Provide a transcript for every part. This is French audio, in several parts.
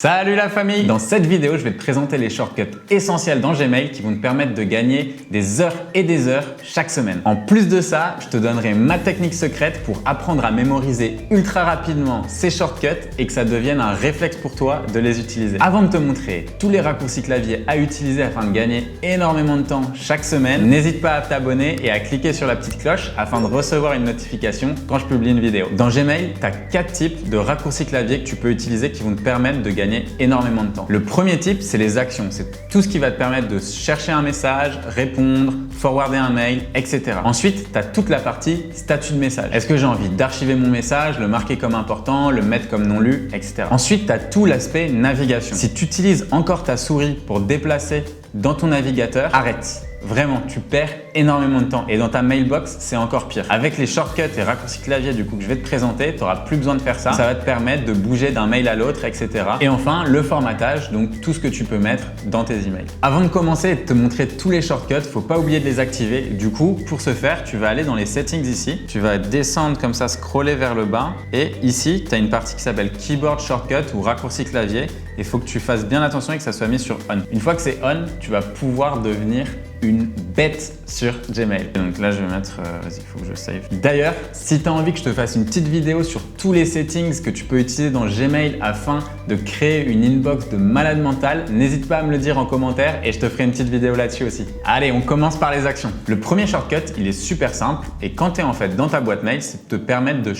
Salut la famille! Dans cette vidéo, je vais te présenter les shortcuts essentiels dans Gmail qui vont te permettre de gagner des heures et des heures chaque semaine. En plus de ça, je te donnerai ma technique secrète pour apprendre à mémoriser ultra rapidement ces shortcuts et que ça devienne un réflexe pour toi de les utiliser. Avant de te montrer tous les raccourcis clavier à utiliser afin de gagner énormément de temps chaque semaine, n'hésite pas à t'abonner et à cliquer sur la petite cloche afin de recevoir une notification quand je publie une vidéo. Dans Gmail, tu as 4 types de raccourcis clavier que tu peux utiliser qui vont te permettre de gagner énormément de temps. Le premier type, c'est les actions. C'est tout ce qui va te permettre de chercher un message, répondre, forwarder un mail, etc. Ensuite, tu as toute la partie statut de message. Est-ce que j'ai envie d'archiver mon message, le marquer comme important, le mettre comme non lu, etc. Ensuite, tu as tout l'aspect navigation. Si tu utilises encore ta souris pour déplacer dans ton navigateur, arrête. Vraiment, tu perds énormément de temps et dans ta mailbox, c'est encore pire. Avec les shortcuts et raccourcis clavier du coup que je vais te présenter, tu n'auras plus besoin de faire ça. Ça va te permettre de bouger d'un mail à l'autre, etc. Et enfin, le formatage, donc tout ce que tu peux mettre dans tes emails. Avant de commencer et de te montrer tous les shortcuts, faut pas oublier de les activer. Du coup, pour ce faire, tu vas aller dans les settings ici. Tu vas descendre comme ça, scroller vers le bas. Et ici, tu as une partie qui s'appelle Keyboard Shortcut ou raccourci clavier. Il faut que tu fasses bien attention et que ça soit mis sur On. Une fois que c'est On, tu vas pouvoir devenir une bête sur Gmail. Donc là, je vais mettre, vas-y, il faut que je save. D'ailleurs, si tu as envie que je te fasse une petite vidéo sur tous les settings que tu peux utiliser dans Gmail afin de créer une inbox de malade mental, n'hésite pas à me le dire en commentaire et je te ferai une petite vidéo là-dessus aussi. Allez, on commence par les actions. Le premier shortcut, il est super simple et quand tu es en fait dans ta boîte mail, c'est de te permettre de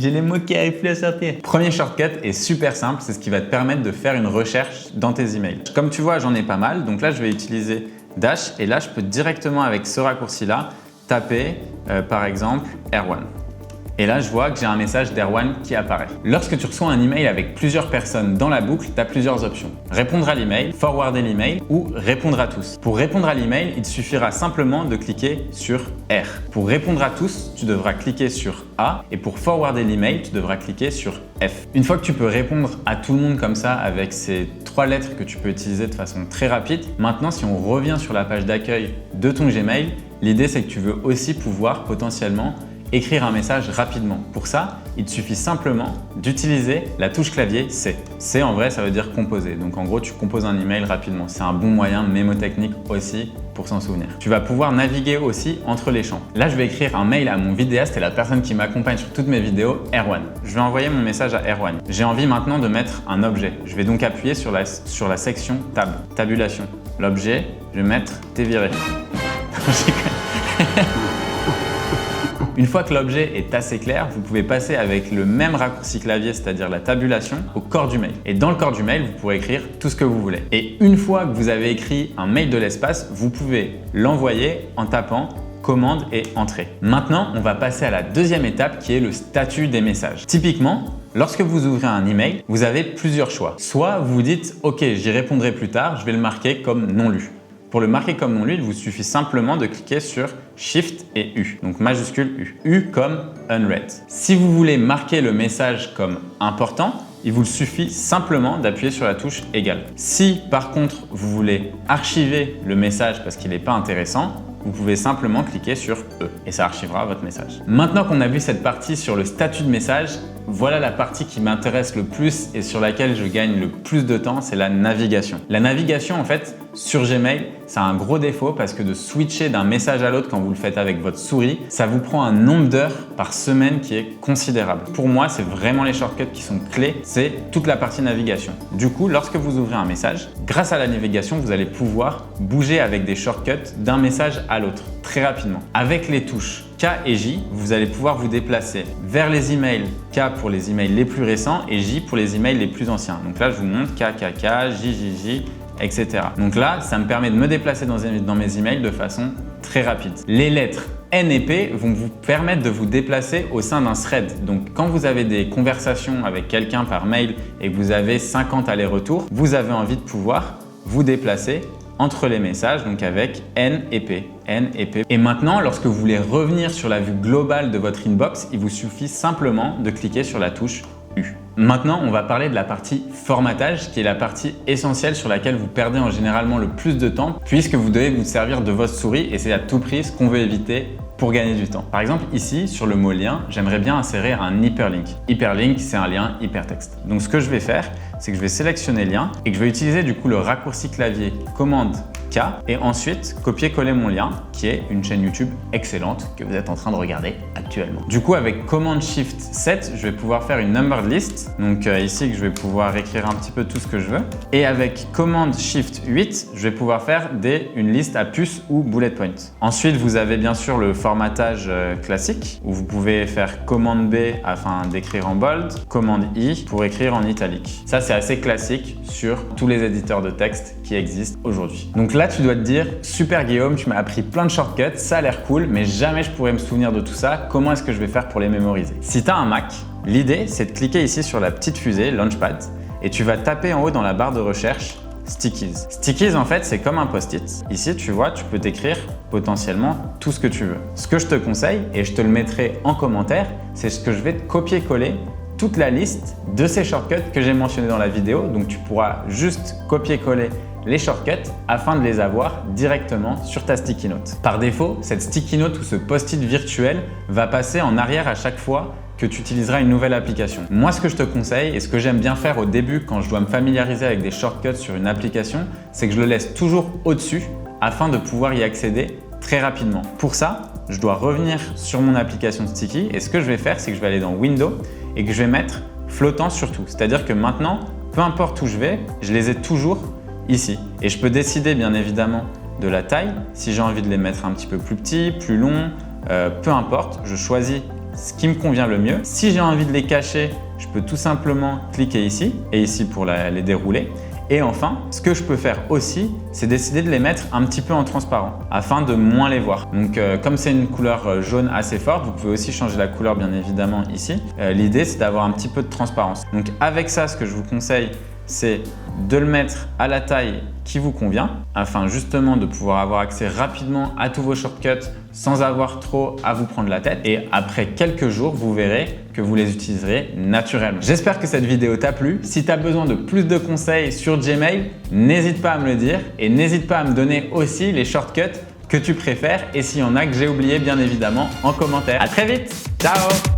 j'ai les mots qui arrivent plus à sortir. Premier shortcut est super simple, c'est ce qui va te permettre de faire une recherche dans tes emails. Comme tu vois, j'en ai pas mal, donc là je vais utiliser Dash et là je peux directement avec ce raccourci-là taper par exemple Erwan. Et là, je vois que j'ai un message d'Erwan qui apparaît. Lorsque tu reçois un email avec plusieurs personnes dans la boucle, tu as plusieurs options. Répondre à l'email, forwarder l'email ou répondre à tous. Pour répondre à l'email, il te suffira simplement de cliquer sur R. Pour répondre à tous, tu devras cliquer sur A et pour forwarder l'email, tu devras cliquer sur F. Une fois que tu peux répondre à tout le monde comme ça avec ces 3 lettres que tu peux utiliser de façon très rapide, maintenant si on revient sur la page d'accueil de ton Gmail, l'idée c'est que tu veux aussi pouvoir potentiellement écrire un message rapidement. Pour ça, il te suffit simplement d'utiliser la touche clavier C. C en vrai, ça veut dire composer. Donc en gros, tu composes un email rapidement. C'est un bon moyen mémotechnique aussi pour s'en souvenir. Tu vas pouvoir naviguer aussi entre les champs. Là, je vais écrire un mail à mon vidéaste et la personne qui m'accompagne sur toutes mes vidéos, Erwan. Je vais envoyer mon message à Erwan. J'ai envie maintenant de mettre un objet. Je vais donc appuyer sur la section Tab, tabulation. L'objet, je vais mettre déviré. Une fois que l'objet est assez clair, vous pouvez passer avec le même raccourci clavier, c'est-à-dire la tabulation, au corps du mail. Et dans le corps du mail, vous pourrez écrire tout ce que vous voulez. Et une fois que vous avez écrit un mail de l'espace, vous pouvez l'envoyer en tapant commande et entrée. Maintenant, on va passer à la deuxième étape qui est le statut des messages. Typiquement, lorsque vous ouvrez un email, vous avez plusieurs choix. Soit vous dites « Ok, j'y répondrai plus tard, je vais le marquer comme non lu ». Pour le marquer comme non lu, il vous suffit simplement de cliquer sur Shift et U, donc majuscule U. U comme Unread. Si vous voulez marquer le message comme important, il vous suffit simplement d'appuyer sur la touche égale. Si par contre vous voulez archiver le message parce qu'il n'est pas intéressant, vous pouvez simplement cliquer sur E et ça archivera votre message. Maintenant qu'on a vu cette partie sur le statut de message, voilà la partie qui m'intéresse le plus et sur laquelle je gagne le plus de temps, c'est la navigation. La navigation en fait sur Gmail, ça a un gros défaut parce que de switcher d'un message à l'autre quand vous le faites avec votre souris, ça vous prend un nombre d'heures par semaine qui est considérable. Pour moi, c'est vraiment les shortcuts qui sont clés, c'est toute la partie navigation. Du coup, lorsque vous ouvrez un message, grâce à la navigation, vous allez pouvoir bouger avec des shortcuts d'un message à l'autre très rapidement. Avec les touches K et J, vous allez pouvoir vous déplacer vers les emails, K pour les emails les plus récents et J pour les emails les plus anciens. Donc là, je vous montre K, K, K, J, J, J, etc. Donc là, ça me permet de me déplacer dans mes emails de façon très rapide. Les lettres N et P vont vous permettre de vous déplacer au sein d'un thread. Donc quand vous avez des conversations avec quelqu'un par mail et que vous avez 50 allers-retours, vous avez envie de pouvoir vous déplacer entre les messages, donc avec N et P. N et P. Et maintenant, lorsque vous voulez revenir sur la vue globale de votre inbox, il vous suffit simplement de cliquer sur la touche U. Maintenant, on va parler de la partie formatage, qui est la partie essentielle sur laquelle vous perdez généralement le plus de temps, puisque vous devez vous servir de votre souris et c'est à tout prix ce qu'on veut éviter pour gagner du temps. Par exemple, ici, sur le mot lien, j'aimerais bien insérer un hyperlink. Hyperlink, c'est un lien hypertexte. Donc, ce que je vais faire, c'est que je vais sélectionner lien et que je vais utiliser du coup le raccourci clavier commande K et ensuite copier-coller mon lien qui est une chaîne YouTube excellente que vous êtes en train de regarder actuellement. Du coup, avec commande Shift 7, je vais pouvoir faire une numbered list. Donc ici, je vais pouvoir écrire un petit peu tout ce que je veux. Et avec commande Shift 8, je vais pouvoir faire une liste à puces ou bullet points. Ensuite, vous avez bien sûr le formatage classique où vous pouvez faire commande B afin d'écrire en bold, commande I pour écrire en italique. Ça, c'est assez classique sur tous les éditeurs de texte qui existent aujourd'hui. Donc là, tu dois te dire, super Guillaume, tu m'as appris plein de shortcuts, ça a l'air cool, mais jamais je pourrais me souvenir de tout ça. Comment est-ce que je vais faire pour les mémoriser? Si tu as un Mac, l'idée, c'est de cliquer ici sur la petite fusée, Launchpad, et tu vas taper en haut dans la barre de recherche Stickies. Stickies, en fait, c'est comme un post-it. Ici, tu vois, tu peux t'écrire potentiellement tout ce que tu veux. Ce que je te conseille, et je te le mettrai en commentaire, c'est ce que je vais te copier-coller toute la liste de ces shortcuts que j'ai mentionnés dans la vidéo. Donc, tu pourras juste copier-coller les shortcuts afin de les avoir directement sur ta sticky note. Par défaut, cette sticky note ou ce post-it virtuel va passer en arrière à chaque fois que tu utiliseras une nouvelle application. Moi, ce que je te conseille et ce que j'aime bien faire au début quand je dois me familiariser avec des shortcuts sur une application, c'est que je le laisse toujours au-dessus afin de pouvoir y accéder très rapidement. Pour ça, je dois revenir sur mon application Sticky et ce que je vais faire, c'est que je vais aller dans Windows et que je vais mettre flottant sur tout. C'est-à-dire que maintenant, peu importe où je vais, je les ai toujours ici. Et je peux décider bien évidemment de la taille, si j'ai envie de les mettre un petit peu plus petits, plus longs, peu importe, je choisis ce qui me convient le mieux. Si j'ai envie de les cacher, je peux tout simplement cliquer ici et ici pour les dérouler. Et enfin, ce que je peux faire aussi, c'est décider de les mettre un petit peu en transparent afin de moins les voir. Donc comme c'est une couleur jaune assez forte, vous pouvez aussi changer la couleur bien évidemment ici. L'idée, c'est d'avoir un petit peu de transparence. Donc avec ça, ce que je vous conseille, c'est de le mettre à la taille qui vous convient afin justement de pouvoir avoir accès rapidement à tous vos shortcuts sans avoir trop à vous prendre la tête. Et après quelques jours, vous verrez que vous les utiliserez naturellement. J'espère que cette vidéo t'a plu. Si tu as besoin de plus de conseils sur Gmail, n'hésite pas à me le dire et n'hésite pas à me donner aussi les shortcuts que tu préfères et s'il y en a que j'ai oublié bien évidemment en commentaire. À très vite, ciao!